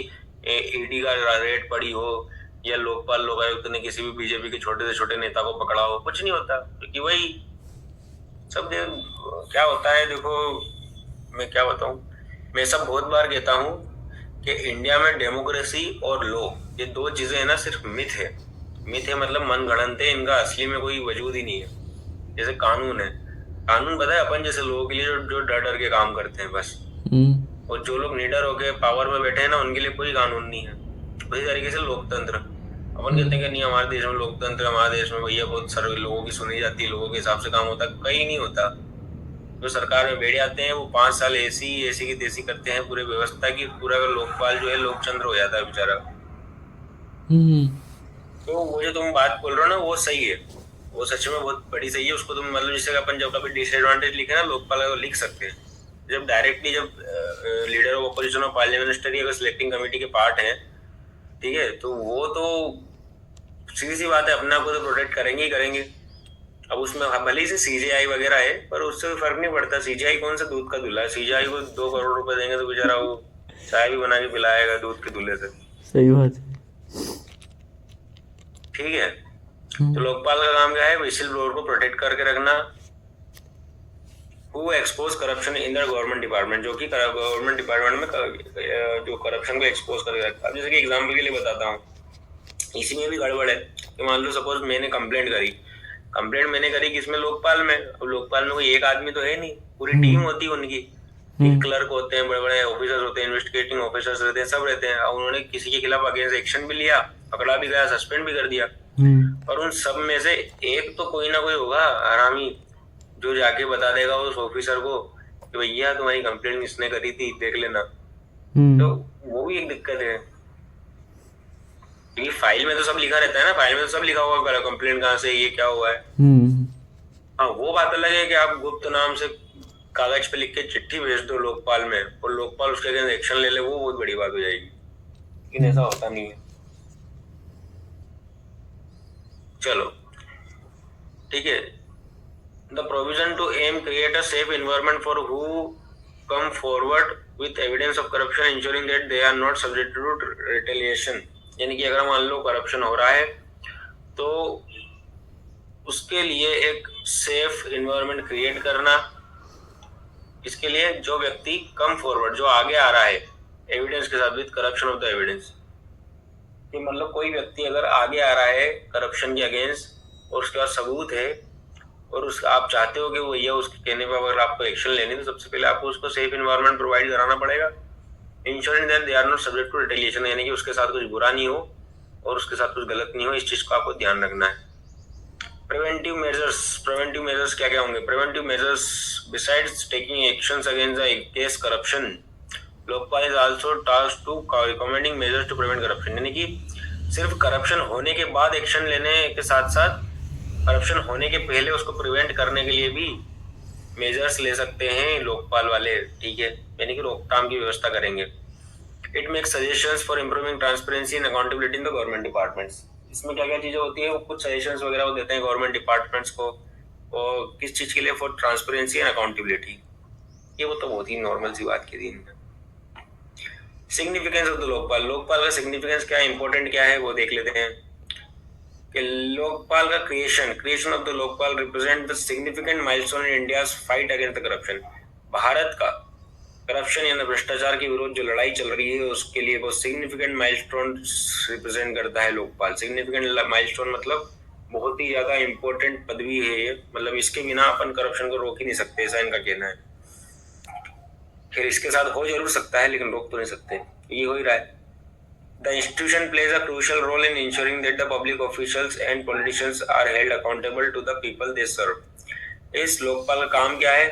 ईडी का रेड पड़ी हो या लोकपाल लोकायुक्त ने किसी भी बीजेपी के छोटे से छोटे नेता को पकड़ा हो? कुछ नहीं होता, क्योंकि वही सब क्या होता है। देखो मैं क्या बताऊं, मैं सब बहुत बार कहता हूं कि इंडिया में डेमोक्रेसी और लॉ, ये दो चीजें है ना, सिर्फ मिथ है। मिथ है मतलब मन गढ़ंत है, इनका असली में कोई वजूद ही नहीं है। जैसे कानून है, कानून पता है अपन जैसे लोगों के लिए जो डर डर के काम करते हैं बस, और जो लोग निडर होके पावर में बैठे हैं ना, उनके लिए कोई कानून नहीं है। उसी तरीके से लोकतंत्र, अपन कहते हैं कि नहीं हमारे देश में लोकतंत्र, हमारे देश में भैया बहुत सारे लोगों की सुनी जाती है, लोगों के हिसाब से काम होता है, कहीं नहीं होता। जो सरकार में बैठ जाते हैं वो 5 साल ऐसी की तैसी करते हैं पूरे व्यवस्था की, पूरा लोकपाल जो है लोकतंत्र हो जाता है बेचारा। तो वो जो तुम बात बोल रहे हो ना, वो सही है, वो सच में बहुत बड़ी सही है। उसको तुम मतलब जैसे अपन जब कभी डिसएडवांटेज लिखे ना लोकपाल को लिख सकते हैं, जब डायरेक्टली जब लीडर ऑफ अपोजिशन और पार्लियामेंट मिनिस्टर अगर सिलेक्टिंग कमेटी के पार्ट हैं, ठीक है, तो वो तो सीधी सी बात है, अपने आप को तो प्रोटेक्ट करेंगे ही करेंगे। अब उसमें भले ही से सीजीआई वगैरह है, पर उससे फर्क नहीं पड़ता। सीजीआई कौन सा दूध का दूल्हा है? सीजीआई को 2 करोड़ रुपए देंगे तो बेचारा वो चाय भी बना के पिलाएगा दूध के दूल्हे से। सही बात है। ठीक है, तो लोकपाल का काम क्या है? विसिल ब्लोअर को प्रोटेक्ट करके रखना। Who expose corruption in the government department, जो कि गवर्नमेंट डिपार्टमेंट में जो करप्शन को एक्सपोज करके रखता है। जैसे कि एग्जाम्पल के लिए बताता हूँ, इसी में भी गड़बड़ है कि मान लो सपोज मैंने कंप्लेंट मैंने करी किसमें? लोकपाल में। अब लोकपाल में कोई एक आदमी तो है नहीं, पूरी टीम होती है उनकी। क्लर्क होते हैं, बड़े बड़े ऑफिसर्स होते हैं, इन्वेस्टिगेटिंग ऑफिसर्स रहते हैं, सब रहते हैं। अब उन्होंने किसी के खिलाफ अगेंस्ट एक्शन भी लिया, पकड़ा भी गया, सस्पेंड भी कर दिया। और उन सब में से एक तो कोई ना कोई होगा हरामी जो जाके बता देगा उस ऑफिसर को कि भैया तुम्हारी कंप्लेंट इसने करी थी, देख लेना। तो वो भी एक दिक्कत है, क्योंकि फाइल में तो सब लिखा रहता है ना, फाइल में तो सब लिखा हुआ कंप्लेंट कहाँ से, ये क्या हुआ है। हाँ, वो बात अलग है कि आप गुप्त नाम से कागज पे लिख के चिट्ठी भेज दो लोकपाल में और लोकपाल उसके अगेंस्ट एक्शन ले ले, वो बहुत बड़ी बात हो जाएगी, लेकिन ऐसा होता नहीं है। चलो ठीक है, the provision to aim create a safe environment for who come forward with evidence of corruption ensuring that they are not subject to retaliation. यानी कि अगर मान लो करप्शन हो रहा है तो उसके लिए एक सेफ एनवायरनमेंट क्रिएट करना। इसके लिए जो व्यक्ति कम फॉरवर्ड, जो आगे आ रहा है एविडेंस के साथ with corruption of the evidence, कि मतलब कोई व्यक्ति अगर आगे आ रहा है करप्शन के अगेंस्ट और उसके पास सबूत है और उसका आप चाहते हो कि वो ये उसके कहने पर अगर आपको एक्शन लेनी, तो सबसे पहले आपको उसको सेफ एनवायरनमेंट प्रोवाइड कराना पड़ेगा, ensuring that they are not subject to retaliation. यानी कि उसके साथ कुछ बुरा नहीं हो और उसके साथ कुछ गलत नहीं हो, इस चीज को आपको ध्यान रखना है। प्रिवेंटिव मेजर्स क्या क्या होंगे? Preventive measures besides taking actions against the case corruption, Lokpal is also tasked to recommending measures to prevent corruption. यानी कि सिर्फ करप्शन होने के बाद एक्शन लेने के साथ साथ करप्शन होने के पहले उसको प्रिवेंट करने के लिए भी मेजर्स ले सकते हैं लोकपाल वाले। ठीक है, यानी कि रोकथाम की व्यवस्था करेंगे। It makes suggestions for improving transparency and accountability in the government departments. इसमें क्या क्या चीजें होती है, वो कुछ सजेशंस वगैरह वो देते हैं गवर्नमेंट डिपार्टमेंट्स को, और किस चीज के लिए? For transparency and accountability. ये वो तो बहुत ही नॉर्मल सी बात की थी। Significance of the Lokpal, Lokpal का सिग्निफिकेंस क्या है, इंपॉर्टेंट क्या है, वो देख लेते हैं। कि लोकपाल का creation of the Lokpal represent the significant milestone in India's fight against the corruption. Bharat का करप्शन यानी भ्रष्टाचार के विरुद्ध जो लड़ाई चल रही है उसके लिए बहुत सिग्निफिकेंट माइलस्टोन रिप्रेजेंट करता है लोकपाल। सिग्निफिकेंट माइलस्टोन मतलब बहुत ही ज्यादा इंपॉर्टेंट पदवी है ये, मतलब इसके बिना अपन करप्शन को रोक ही नहीं सकते, ऐसा इनका कहना है। फिर इसके साथ हो जरूर सकता है लेकिन रोक तो नहीं सकते, ये हो ही रहा है। The institution plays a crucial role in ensuring that the public officials and politicians are held accountable to the people they serve. इस लोकपाल का काम क्या है?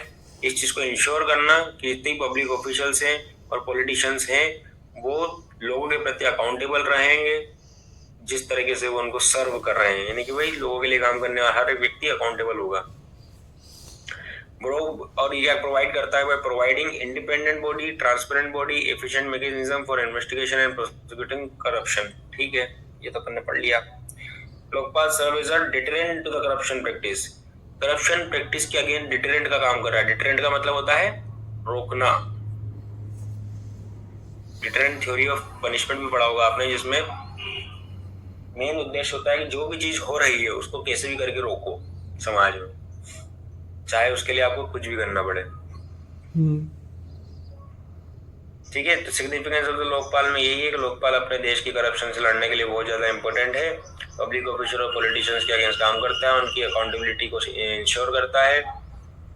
इस चीज को इंश्योर करना कि जितने पब्लिक ऑफिशियल्स हैं और पॉलिटिशियंस हैं वो लोगों के प्रति अकाउंटेबल रहेंगे जिस तरीके से वो उनको सर्व कर रहे हैं। यानी कि वही लोगों के लिए काम करने वाला हर एक व्यक्ति अकाउंटेबल होगा। और ये प्रोवाइड करता है by providing independent body, transparent body, efficient mechanism for investigation and prosecuting corruption. ठीक है, ये तो अपन ने पढ़ लिया। Lokpal serve as a deterrent to the corruption practice. Corruption practice के अगेंस्ट डिटरेंट का काम कर रहा है। डिटरेंट का मतलब होता है रोकना। डिटरेंट थ्योरी ऑफ पनिशमेंट भी पढ़ा होगा आपने, जिसमें मेन उद्देश्य होता है कि जो भी चीज हो रही है उसको कैसे भी करके रोको समाज में, चाहे उसके लिए आपको कुछ भी करना पड़े। ठीक है, तो सिग्निफिकेंस ऑफ द लोकपाल में यही है कि लोकपाल अपने देश की करप्शन से लड़ने के लिए बहुत ज्यादा इंपॉर्टेंट है। पब्लिक ऑफिसर और पॉलिटिशियंस के अगेंस्ट काम करता है, उनकी अकाउंटेबिलिटी को इंश्योर करता है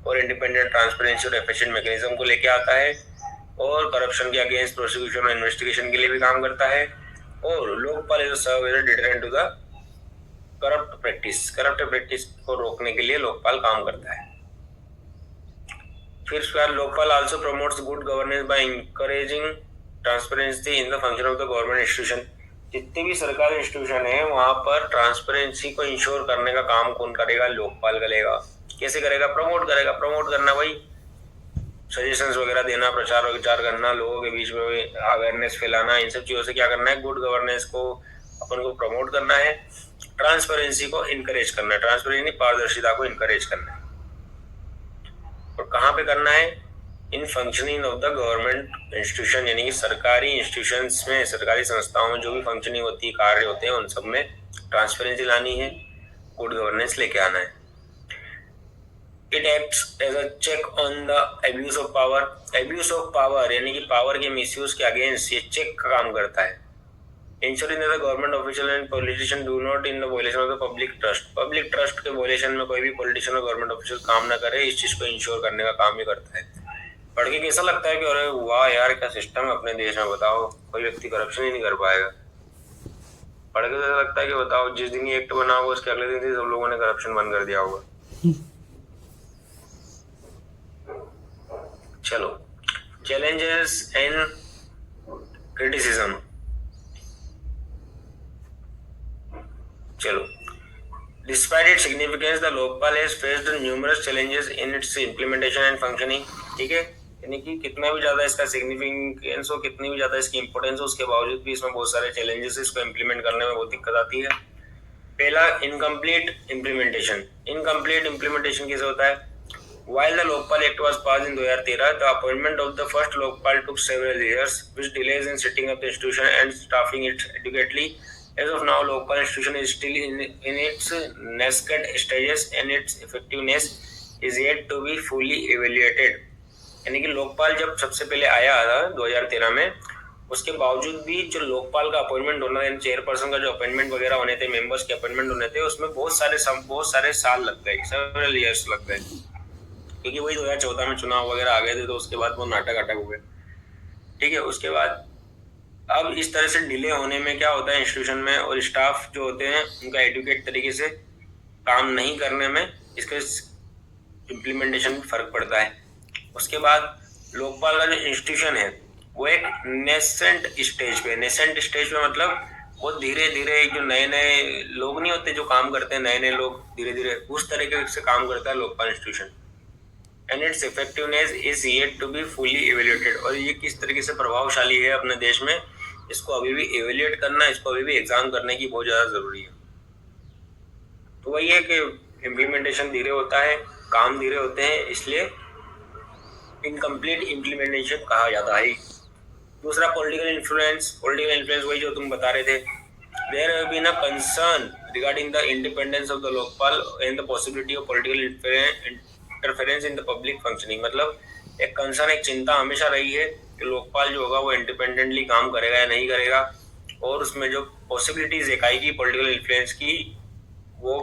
और इंडिपेंडेंट, ट्रांसपेरेंसी और एफिशिएंट मैकेनिज्म को लेके आता है और करप्शन के अगेंस्ट प्रोसिक्यूशन और इन्वेस्टिगेशन के लिए भी काम करता है। और Lokpal is serve as a deterrent to the corrupt practice को रोकने के लिए लोकपाल काम करता है। फिर उसके बाद Lokpal also promotes good governance by encouraging transparency in the function of the government institution. जितने भी सरकारी इंस्टीट्यूशन है वहां पर ट्रांसपेरेंसी को इंश्योर करने का काम कौन करेगा? लोकपाल करेगा। कैसे करेगा? प्रमोट करेगा। प्रमोट करना भाई सजेशंस वगैरह देना, प्रचार विचार करना, लोगों के बीच में अवेयरनेस फैलाना, इन सब चीज़ों से क्या करना है, गुड गवर्नेंस को अपन को प्रमोट करना है, ट्रांसपेरेंसी को इनकरेज करना है, ट्रांसपेरेंसी पारदर्शिता को इनकरेज करना है। और कहाँ पे करना है, in functioning of the government institution, यानी कि सरकारी इंस्टीट्यूशंस में, सरकारी संस्थाओं में जो भी फंक्शनिंग होती है, कार्य होते हैं, उन सब में ट्रांसपेरेंसी लानी है, गुड गवर्नेंस लेके आना है। It acts as a check on the abuse of power. Abuse of power यानी कि पावर के मिसयूज के अगेंस्ट ये चेक का काम करता है। Ensuring that the government official and politician do not in the violation of the public trust. Public trust के वॉयलेशन में कोई भी पॉलिटिशियन और गवर्नमेंट ऑफिशियल काम ना करे, इस चीज को इंश्योर करने का काम ही करता है। पढ़ के कैसा लगता है कि अरे वाह यार क्या सिस्टम है अपने देश में, बताओ कोई व्यक्ति करप्शन ही नहीं कर पाएगा। पढ़ के ऐसा लगता है कि बताओ जिस दिन ये एक्ट बना होगा उसके अगले दिन से सब लोगों ने करप्शन बंद कर दिया होगा। चलो, challenges and criticism। चलो, despite its significance, the Lokpal has faced numerous challenges in its implementation and functioning। ठीक है, यानी कि कितना भी ज्यादा इसका सिग्निफिकेंस हो, कितनी भी ज्यादा इसकी इंपोर्टेंस हो, उसके बावजूद भी इसमें बहुत सारे चैलेंजेस, इसको इम्प्लीमेंट करने में बहुत दिक्कत आती है। पहला, इनकम्प्लीट इम्प्लीमेंटेशन। इनकम्प्लीट इम्प्लीमेंटेशन कैसे होता है? While the Lokpal Act was passed in 2013, the appointment of the first Lokpal took several years, which delays in setting up the institution and staffing it adequately. As of now, Lokpal institution is still in its nascent stages and its effectiveness is yet to be fully evaluated। यानी कि लोकपाल जब सबसे पहले आया था 2013 में, उसके बावजूद भी जो लोकपाल का अपॉइंटमेंट होना है, चेयरपर्सन का जो अपॉइंटमेंट वगैरह होने थे, मेंबर्स के अपॉइंटमेंट होने थे, उसमें बहुत सारे साल लग गए, सेवरल ईयर्स लग गए, क्योंकि वही 2014 में चुनाव वगैरह आ गए थे, तो उसके बाद वो नाटक अटक हुए। ठीक है, उसके बाद अब इस तरह से डिले होने में क्या होता है इंस्टीट्यूशन में, और स्टाफ जो होते हैं उनका एडुकेट तरीके से काम नहीं करने में इसके इम्प्लीमेंटेशन में फर्क पड़ता है। उसके बाद लोकपाल का जो इंस्टीट्यूशन है वो एक नेसेंट स्टेज पे, नेसेंट स्टेज पे मतलब वो धीरे धीरे, जो नए नए लोग नहीं होते जो काम करते हैं, नए नए लोग धीरे धीरे उस तरीके से काम करता है Lokpal institution. And its effectiveness is yet to be fully evaluated. और ये किस तरीके से प्रभावशाली है अपने देश में, इसको अभी भी इवेल्युएट करना, इसको अभी भी एग्जाम करने की बहुत ज़्यादा ज़रूरी है। तो वही है कि इम्प्लीमेंटेशन धीरे होता है, काम धीरे होते हैं, इसलिए इनकम्प्लीट इम्प्लीमेंटेशन कहा जाता है। दूसरा, पॉलिटिकल इन्फ्लुएंस। पॉलिटिकल इन्फ्लुएंस वही जो तुम बता रहे थे, there have been a concern regarding the independence of the Lokpal and the possibility of political interference in the public functioning. मतलब एक कंसर्न, एक चिंता हमेशा रही है कि लोकपाल जो होगा वो इंडिपेंडेंटली काम करेगा या नहीं करेगा, और उसमें जो पॉसिबिलिटीज एक आएगी पॉलिटिकल इन्फ्लुएंस की, वो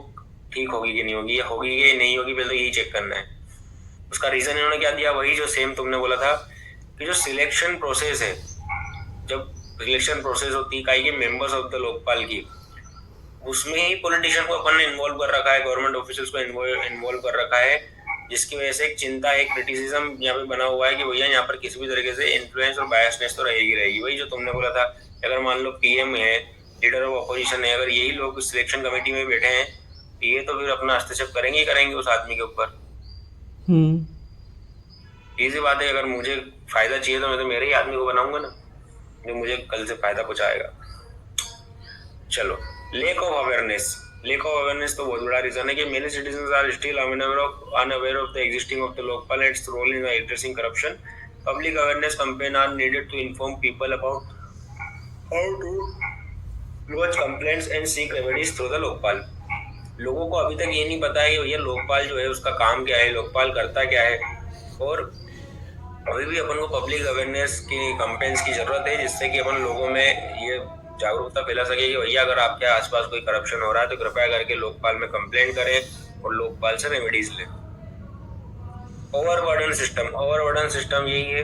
ठीक होगी कि नहीं होगी, या होगी कि नहीं होगी, पहले तो यही चेक करना है। उसका रीजन इन्होंने क्या दिया, वही जो सेम तुमने बोला था कि जो सिलेक्शन प्रोसेस है, जब सिलेक्शन प्रोसेस होती है कि मेंबर्स ऑफ द लोकपाल की, उसमें ही पॉलिटिशियन को अपन ने इन्वॉल्व कर रखा है, गवर्नमेंट ऑफिशियल्स को इन्वॉल्व कर रखा है, जिसकी वजह से एक चिंता, एक क्रिटिसिज्म यहाँ पे बना हुआ है कि भैया यहाँ पर किसी भी तरीके से इन्फ्लुएंस और बायसनेस तो रहेगी। वही जो तुमने बोला था, अगर मान लो पीएम है, लीडर ऑफ अपोजिशन है, अगर यही लोग सिलेक्शन कमेटी में बैठे हैं, ये तो फिर अपना हस्तक्षेप करेंगे ही करेंगे उस आदमी के ऊपर। इसी बात है, अगर मुझे फायदा चाहिए तो मैं तो मेरे ही आदमी को बनाऊंगा ना, जो मुझे कल से फायदा पहुंचाएगा। चलो, lack of awareness. Lack of awareness तो बहुत बड़ा रीजन है कि many citizens are still unaware of the existing of the Lokpal and its role in addressing corruption. Public awareness campaign are needed to inform people about how to launch complaints and seek remedies through the Lokpal. लोगों को अभी तक ये नहीं पता है कि भैया लोकपाल जो है उसका काम क्या है, लोकपाल करता क्या है, और अभी भी अपन को पब्लिक अवेयरनेस की कैंपेन्स की जरूरत है, जिससे कि अपन लोगों में ये जागरूकता फैला सके कि भैया अगर आपके आसपास कोई करप्शन हो रहा है तो कृपया करके लोकपाल में कंप्लेंट करें और लोकपाल से रेमेडीज लें। Overburden system. ओवरबर्डन सिस्टम यही है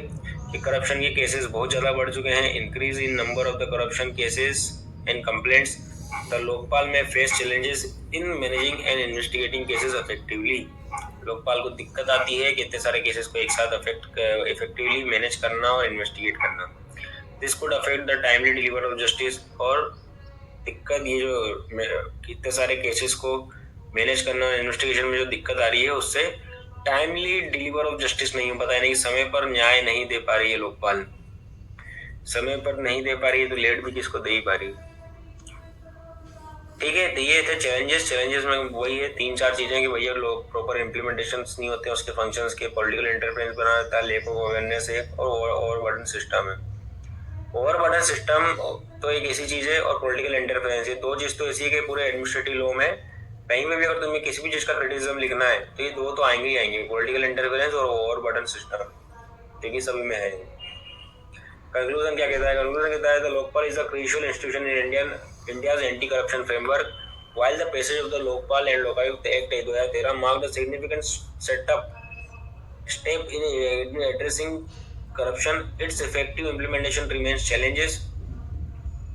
कि करप्शन के केसेस बहुत ज़्यादा बढ़ चुके हैं, increase in number of the corruption cases and complaints. The Lokpal में face challenges in managing and investigating cases effectively. Lokpal को दिक्कत आती है कि इतने सारे केसेस को एक साथ इफेक्टिवली मैनेज करना और इन्वेस्टिगेट करना। This could affect the timely deliver of justice. और दिक्कत ये जो इतने सारे केसेस को मैनेज करना और इन्वेस्टिगेशन में जो दिक्कत आ रही है, उससे टाइमली डिलीवर ऑफ जस्टिस नहीं हो पाता, यानी कि समय पर न्याय नहीं दे पा रही है लोकपाल, समय पर नहीं दे पा रही है तो लेट भी किसको दे ही पा रही है। ठीक है, तो ये थे चैलेंजेस में वही है 3-4 चीजें कि भैया लोग प्रॉपर इम्प्लीमेंटेशन नहीं होते हैं उसके फंक्शंस के, पॉलिटिकल इंटरफेरेंस बना रहता है, लेक ऑफ अवेयरनेस है, और ओवरबर्डन सिस्टम है। ओवरबर्डन सिस्टम तो एक ऐसी चीज है और पॉलिटिकल इंटरफेरेंस है, दो चीज तो ऐसी है कि पूरे एडमिनिस्ट्रेटिव लॉ में कहीं में भी अगर तुम्हें किसी भी चीज का क्रिटिसिज्म लिखना है तो ये दो तो आएंगे ही आएंगे, पॉलिटिकल इंटरफेरेंस और ओवरबर्डन सिस्टम, देखिए सभी में है। कंक्लूजन क्या कहता है? कंक्लूजन कहता है the Lokpal is a crucial institution in India's anti corruption framework, while the passage of the Lokpal and Lokayukt Act 2013 marked a significant step in addressing corruption, its effective implementation remains challenges.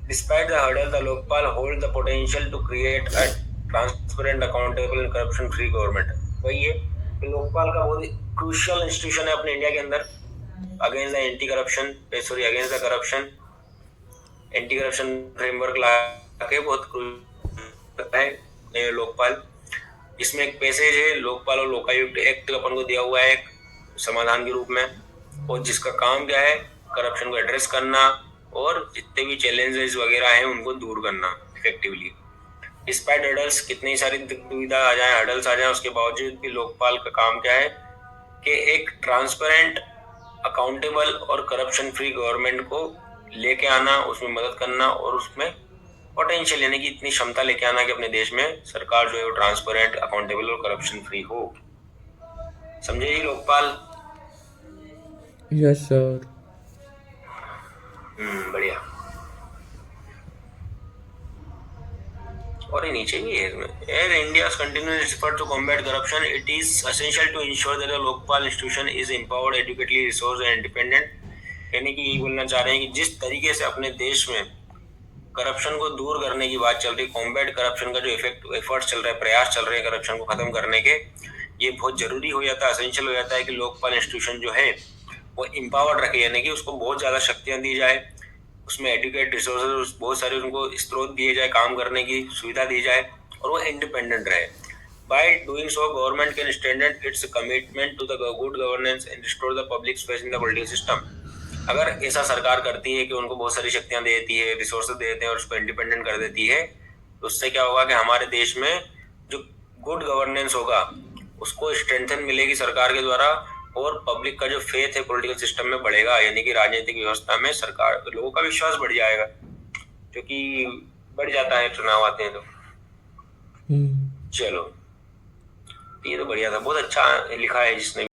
Despite the hurdle, the Lokpal hold the potential to create a transparent, accountable and corruption-free government. वही है कि लोकपाल का बहुत crucial institution है अपने India के अंदर, against the anti corruption, against the corruption, anti corruption framework ला के बहुत है लोकपाल। इसमें एक पैसेज है लोकपाल और लोकायुक्त एक्ट अपन को दिया हुआ है एक समाधान के रूप में, और जिसका काम क्या है? करप्शन को एड्रेस करना और जितने भी चैलेंजेस वगैरह हैं उनको दूर करना इफेक्टिवली। डिस्पाइट हर्डल्स, कितनी सारी दुविधा आ जाए, हर्डल्स आ जाए, उसके बावजूद भी लोकपाल का काम क्या है कि एक ट्रांसपेरेंट, अकाउंटेबल और करप्शन फ्री गवर्नमेंट को लेके आना, उसमें मदद करना और उसमें पोटेंशियल यानी कि इतनी क्षमता लेके आना कि अपने देश में सरकार जो है वो ट्रांसपेरेंट, अकाउंटेबल और करप्शन फ्री हो। समझे जी लोकपाल? Yes sir. बढ़िया। और ये नीचे भी है इसमें, as India's continuous effort to combat corruption, it is essential to ensure that the Lokpal institution is empowered, adequately resourced and independent. यानी कि ये बोलना चाह रहे हैं कि जिस तरीके से अपने देश में करप्शन को दूर करने की बात चल रही, कॉम्बैट करप्शन का जो एफर्ट चल रहा है, प्रयास चल रहे हैं करप्शन को खत्म करने के, ये बहुत जरूरी हो जाता है, एसेंशियल हो जाता है कि लोकपाल इंस्टीट्यूशन जो है वो एम्पावर्ड रखे, यानी कि उसको बहुत ज्यादा शक्तियां दी जाए, उसमें एडुकेट रिसोर्सेज बहुत सारे उनको स्रोत दिए जाए, काम करने की सुविधा दी जाए, और वो इंडिपेंडेंट रहे। By doing so government can strengthen its commitment to the good governance and restore the public space in the political system. अगर ऐसा सरकार करती है कि उनको बहुत सारी शक्तियां दे देती है, रिसोर्सेज दे देते हैं और उसको इंडिपेंडेंट कर देती है, तो उससे क्या होगा कि हमारे देश में जो गुड गवर्नेंस होगा उसको स्ट्रेंथन मिलेगी सरकार के द्वारा, और पब्लिक का जो फेथ है पॉलिटिकल सिस्टम में बढ़ेगा, यानी कि राजनीतिक व्यवस्था में सरकार, लोगों का विश्वास बढ़ जाएगा, क्योंकि बढ़ जाता है चुनाव आते हैं तो। चलो, ये तो बढ़िया था, बहुत अच्छा लिखा है जिसने